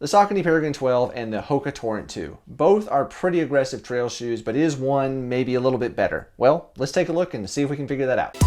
The Saucony Peregrine 12 and the Hoka Torrent 2. Both are pretty aggressive trail shoes, but is one maybe a little bit better? Well, let's take a look and see if we can figure that out.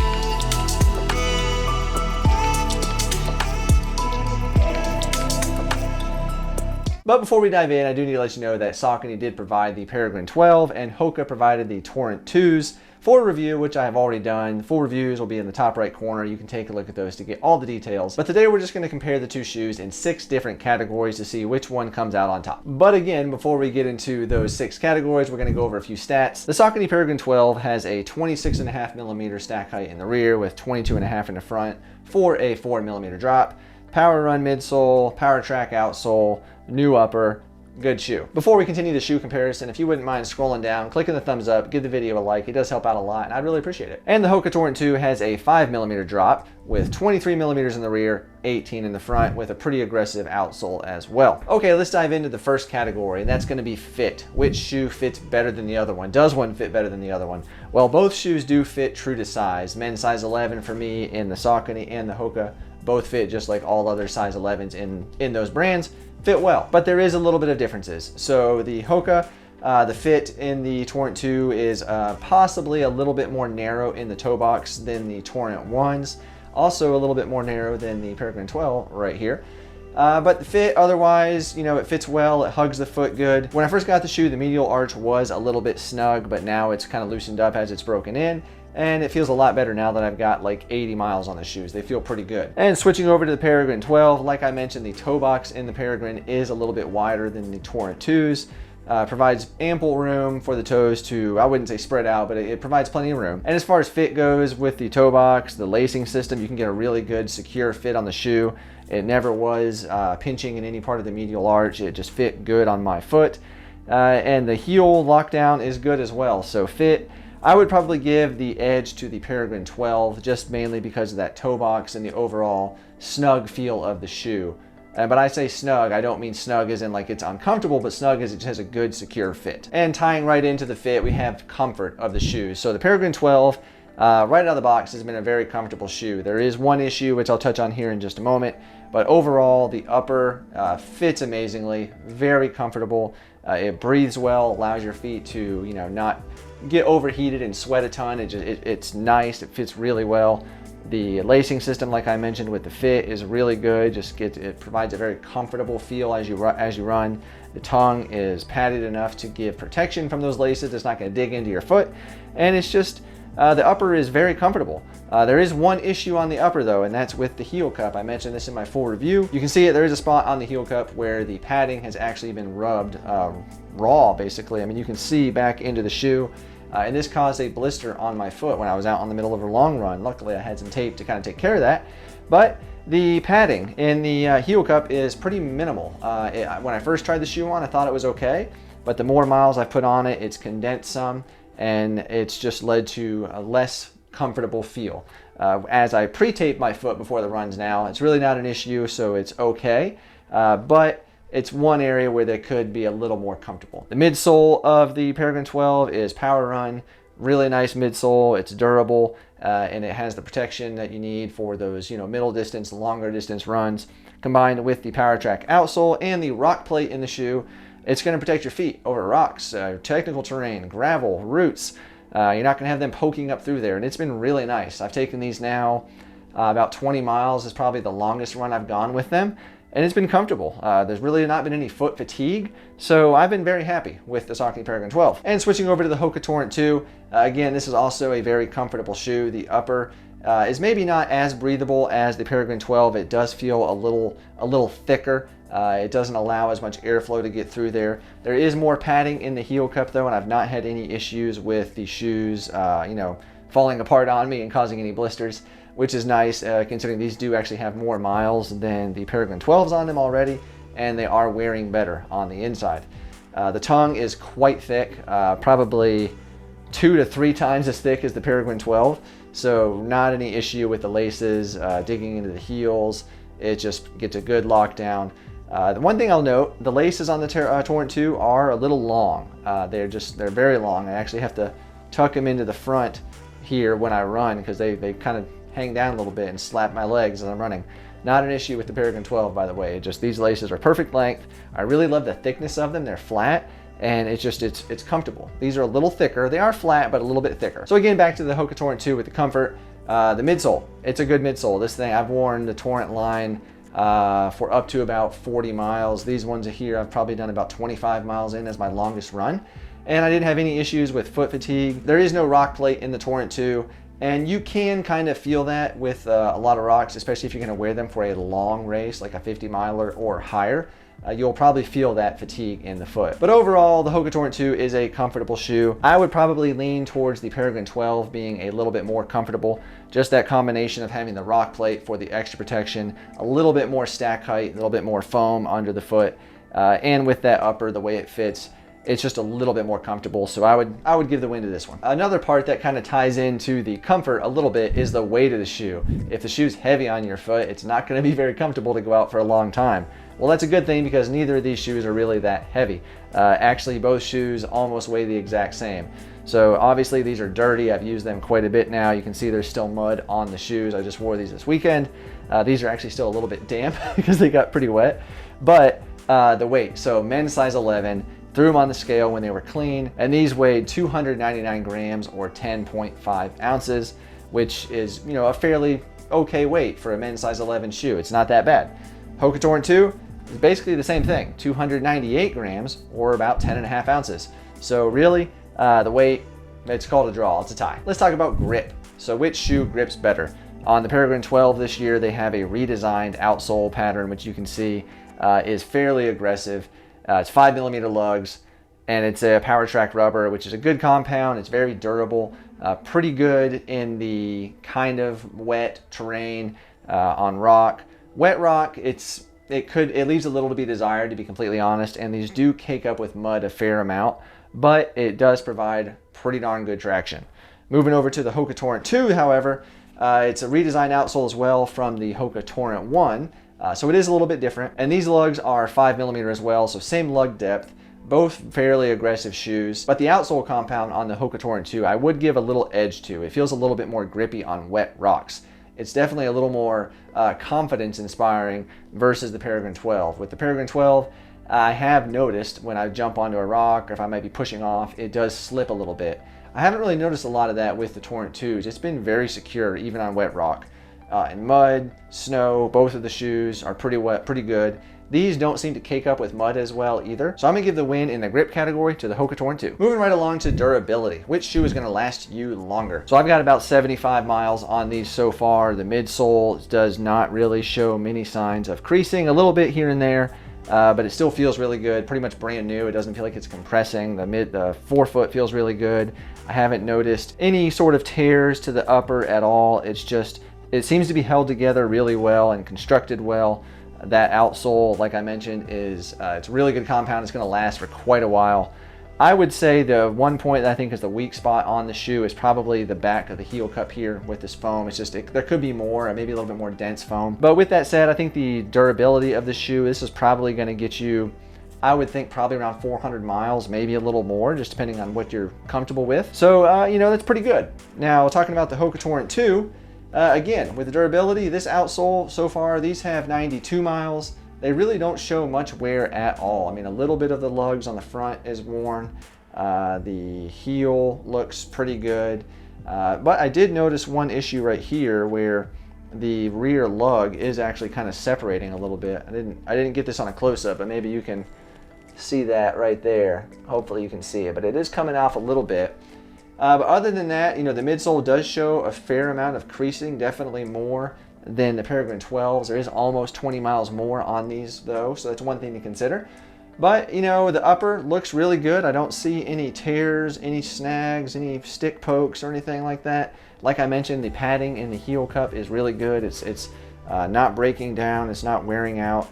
But before we dive in, I do need to let you know that Saucony did provide the Peregrine 12 and Hoka provided the Torrent 2s for review, which I have already done. Full reviews will be in the top right corner. You can take a look at those to get all the details. But today we're just going to compare the two shoes in 6 different categories to see which one comes out on top. But again, before we get into those 6 categories, we're going to go over a few stats. The Saucony Peregrine 12 has a 26.5mm stack height in the rear with 22.5 in the front for a 4mm drop. Power Run midsole, Power Track outsole, new upper, good shoe. Before we continue the shoe comparison, if you wouldn't mind scrolling down, clicking the thumbs up, give the video a like, it does help out a lot and I'd really appreciate it. And the Hoka Torrent 2 has a 5mm drop with 23mm in the rear, 18 in the front with a pretty aggressive outsole as well. Okay, let's dive into the first category, and that's going to be fit. Which shoe fits better than the other one? Does one fit better than the other one? Well, both shoes do fit true to size. Men's size 11 for me in the Saucony and the Hoka both fit just like all other size 11s in those brands. Fit well, but there is a little bit of differences. So the Hoka, the fit in the Torrent 2 is possibly a little bit more narrow in the toe box than the Torrent 1s. Also a little bit more narrow than the Peregrine 12 right here. But the fit otherwise, you know, it fits well, it hugs the foot good. When I first got the shoe, the medial arch was a little bit snug, but now it's kind of loosened up as it's broken in. And it feels a lot better now that I've got like 80 miles on the shoes. They feel pretty good. And switching over to the Peregrine 12, like I mentioned, the toe box in the Peregrine is a little bit wider than the Torrent 2s. Provides ample room for the toes to, I wouldn't say spread out, but it provides plenty of room. And as far as fit goes with the toe box, the lacing system, you can get a really good secure fit on the shoe. It never was pinching in any part of the medial arch. It just fit good on my foot. And the heel lockdown is good as well. So fit, I would probably give the edge to the Peregrine 12, just mainly because of that toe box and the overall snug feel of the shoe. But I say snug, I don't mean snug as in like it's uncomfortable, but snug as it just has a good secure fit. And tying right into the fit, we have comfort of the shoes. So the Peregrine 12, right out of the box, has been a very comfortable shoe. There is one issue, which I'll touch on here in just a moment, but overall the upper fits amazingly, very comfortable. It breathes well, allows your feet to, you know, not get overheated and sweat a ton. It's nice, it fits really well. The lacing system, like I mentioned with the fit, is really good. It provides a very comfortable feel as you run. The tongue is padded enough to give protection from those laces. It's not going to dig into your foot, and it's just the upper is very comfortable. There is one issue on the upper though, and that's with the heel cup. I mentioned this in my full review. You can see it. There is a spot on the heel cup where the padding has actually been rubbed raw, basically. I mean, you can see back into the shoe. And this caused a blister on my foot when I was out in the middle of a long run. Luckily, I had some tape to kind of take care of that. But the padding in the heel cup is pretty minimal. When I first tried the shoe on, I thought it was okay. But the more miles I've put on it, it's condensed some. And it's just led to a less comfortable feel. As I pre-tape my foot before the runs now, it's really not an issue, so it's okay. But it's one area where they could be a little more comfortable. The midsole of the Peregrine 12 is Power Run. Really nice midsole. It's durable, and it has the protection that you need for those, you know, middle distance, longer distance runs. Combined with the Power Track outsole and the rock plate in the shoe, it's going to protect your feet over rocks, technical terrain, gravel, roots. You're not going to have them poking up through there, and it's been really nice. I've taken these now about 20 miles is probably the longest run I've gone with them. And it's been comfortable. There's really not been any foot fatigue, so I've been very happy with the Saucony Peregrine 12. And switching over to the Hoka Torrent 2, again, this is also a very comfortable shoe. The upper is maybe not as breathable as the Peregrine 12. It does feel a little thicker. It doesn't allow as much airflow to get through there. There is more padding in the heel cup though, and I've not had any issues with the shoes, you know, falling apart on me and causing any blisters, which is nice considering these do actually have more miles than the Peregrine 12s on them already, and they are wearing better on the inside. The tongue is quite thick, probably 2 to 3 times as thick as the Peregrine 12, so not any issue with the laces digging into the heels. It just gets a good lockdown. The one thing I'll note, the laces on the Torrent 2 are a little long. They're very long. I actually have to tuck them into the front here when I run because they kind of hang down a little bit and slap my legs as I'm running. Not an issue with the Peregrine 12, by the way. Just these laces are perfect length. I really love the thickness of them. They're flat, and it's comfortable. These are a little thicker. They are flat, but a little bit thicker. So again, back to the Hoka Torrent 2 with the comfort. The midsole, it's a good midsole. This thing, I've worn the Torrent line for up to about 40 miles. These ones here, I've probably done about 25 miles in as my longest run. And I didn't have any issues with foot fatigue. There is no rock plate in the Torrent 2. And you can kind of feel that with a lot of rocks, especially if you're going to wear them for a long race, like a 50 miler or higher. You'll probably feel that fatigue in the foot. But overall, the Hoka Torrent 2 is a comfortable shoe. I would probably lean towards the Peregrine 12 being a little bit more comfortable. Just that combination of having the rock plate for the extra protection, a little bit more stack height, a little bit more foam under the foot, and with that upper, the way it fits, it's just a little bit more comfortable. So I would give the win to this one. Another part that kind of ties into the comfort a little bit is the weight of the shoe. If the shoe's heavy on your foot, it's not going to be very comfortable to go out for a long time. Well, that's a good thing because neither of these shoes are really that heavy. Actually, both shoes almost weigh the exact same. So obviously these are dirty. I've used them quite a bit now. You can see there's still mud on the shoes. I just wore these this weekend. These are actually still a little bit damp because they got pretty wet. But the weight, so men's size 11, threw them on the scale when they were clean, and these weighed 299 grams or 10.5 ounces, which is, you know, a fairly okay weight for a men's size 11 shoe. It's not that bad. Hoka Torrent 2 is basically the same thing, 298 grams or about 10.5 ounces. So really, the weight, it's called a draw, it's a tie. Let's talk about grip. So which shoe grips better? On the Peregrine 12 this year, they have a redesigned outsole pattern, which you can see is fairly aggressive. It's 5mm lugs, and it's a Power Track rubber, which is a good compound. It's very durable, pretty good in the kind of wet terrain on rock. Wet rock, it leaves a little to be desired, to be completely honest, and these do cake up with mud a fair amount, but it does provide pretty darn good traction. Moving over to the Hoka Torrent 2, however, it's a redesigned outsole as well from the Hoka Torrent 1. So it is a little bit different, and these lugs are 5mm as well, so same lug depth, both fairly aggressive shoes. But the outsole compound on the Hoka Torrent 2, I would give a little edge to. It feels a little bit more grippy on wet rocks. It's definitely a little more confidence inspiring versus the Peregrine 12. With the Peregrine 12, I have noticed when I jump onto a rock or if I might be pushing off, it does slip a little bit. I haven't really noticed a lot of that with the Torrent 2s. It's been very secure even on wet rock. In mud, snow, both of the shoes are pretty wet, pretty good. These don't seem to cake up with mud as well either. So I'm gonna give the win in the grip category to the Hoka Torrent 2. Moving right along to durability. Which shoe is gonna last you longer? So I've got about 75 miles on these so far. The midsole does not really show many signs of creasing, a little bit here and there, but it still feels really good, pretty much brand new. It doesn't feel like it's compressing. The forefoot feels really good. I haven't noticed any sort of tears to the upper at all. It seems to be held together really well and constructed well. That outsole, like I mentioned, it's a really good compound. It's going to last for quite a while. I would say the one point that I think is the weak spot on the shoe is probably the back of the heel cup here with this foam. It's just, there could be more, maybe a little bit more dense foam. But with that said, I think the durability of the shoe, this is probably going to get you, I would think probably around 400 miles, maybe a little more, just depending on what you're comfortable with. So, you know, that's pretty good. Now, talking about the Hoka Torrent 2, again, with the durability, this outsole so far, these have 92 miles. They really don't show much wear at all. I mean, a little bit of the lugs on the front is worn. The heel looks pretty good. But I did notice one issue right here where the rear lug is actually kind of separating a little bit. I didn't get this on a close-up, but maybe you can see that right there. Hopefully you can see it, but it is coming off a little bit. But other than that, you know, the midsole does show a fair amount of creasing, definitely more than the Peregrine 12s. There is almost 20 miles more on these though, so that's one thing to consider. But, you know, the upper looks really good. I don't see any tears, any snags, any stick pokes or anything like that. Like I mentioned, the padding in the heel cup is really good. It's not breaking down, it's not wearing out.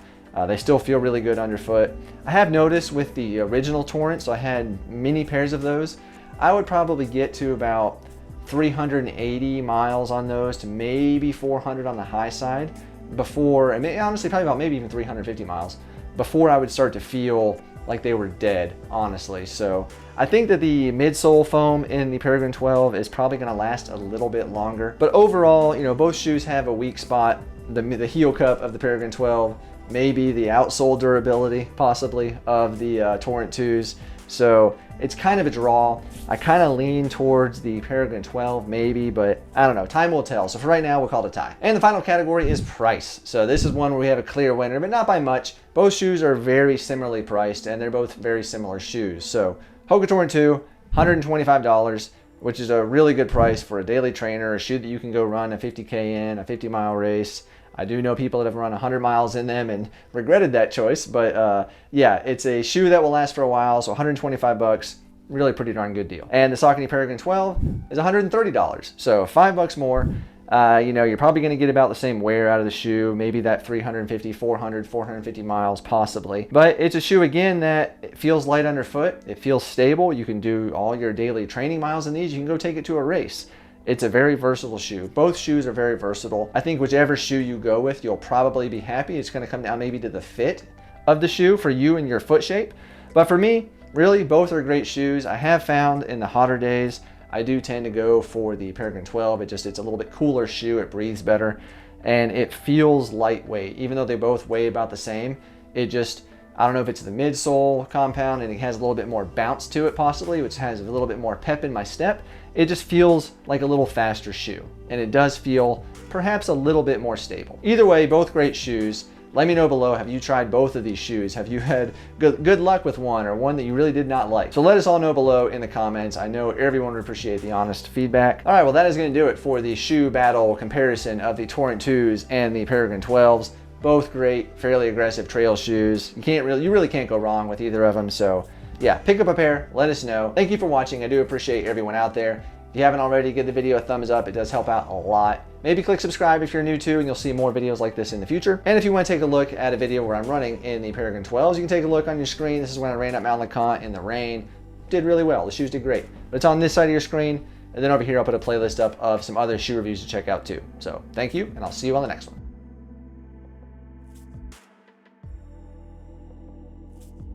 They still feel really good underfoot. I have noticed with the original Torrent, so I had many pairs of those, I would probably get to about 380 miles on those to maybe 400 on the high side before, and honestly probably about maybe even 350 miles before I would start to feel like they were dead, honestly. So I think that the midsole foam in the Peregrine 12 is probably going to last a little bit longer. But overall, you know, both shoes have a weak spot. the heel cup of the Peregrine 12, maybe the outsole durability possibly of the Torrent 2s. So it's kind of a draw. I kind of lean towards the Peregrine 12 maybe, but I don't know. Time will tell. So for right now, we'll call it a tie. And the final category is price. So this is one where we have a clear winner, but not by much. Both shoes are very similarly priced, and they're both very similar shoes. So HOKA Torrent 2, $125, which is a really good price for a daily trainer, a shoe that you can go run a 50K in, a 50-mile race. I do know people that have run 100 miles in them and regretted that choice, but yeah, it's a shoe that will last for a while, so 125 bucks, really pretty darn good deal. And the Saucony Peregrine 12 is $130, so $5 more. You know, you're probably going to get about the same wear out of the shoe, maybe that 350, 400, 450 miles possibly. But it's a shoe, again, that it feels light underfoot. It feels stable. You can do all your daily training miles in these. You can go take it to a race. It's a very versatile shoe. Both shoes are very versatile. I think whichever shoe you go with, you'll probably be happy. It's going to come down maybe to the fit of the shoe for you and your foot shape. But for me, really, both are great shoes. I have found in the hotter days, I do tend to go for the Peregrine 12. It's a little bit cooler shoe. It breathes better and it feels lightweight. Even though they both weigh about the same, it just, I don't know if it's the midsole compound and it has a little bit more bounce to it possibly, which has a little bit more pep in my step. It just feels like a little faster shoe, and it does feel perhaps a little bit more stable. Either way, both great shoes. Let me know below, have you tried both of these shoes? Have you had good luck with one, or one that you really did not like? So let us all know below in the comments. I know everyone would appreciate the honest feedback. All right, well, that is going to do it for the shoe battle comparison of the Torrent 2s and the Peregrine 12s. Both great, fairly aggressive trail shoes. You really can't go wrong with either of them. So yeah, pick up a pair, let us know. Thank you for watching. I do appreciate everyone out there. If you haven't already, give the video a thumbs up. It does help out a lot. Maybe click subscribe if you're new too, and you'll see more videos like this in the future. And if you want to take a look at a video where I'm running in the Peregrine 12s, you can take a look on your screen. This is when I ran up Mount LeConte in the rain. Did really well. The shoes did great. But it's on this side of your screen. And then over here, I'll put a playlist up of some other shoe reviews to check out too. So thank you, and I'll see you on the next one.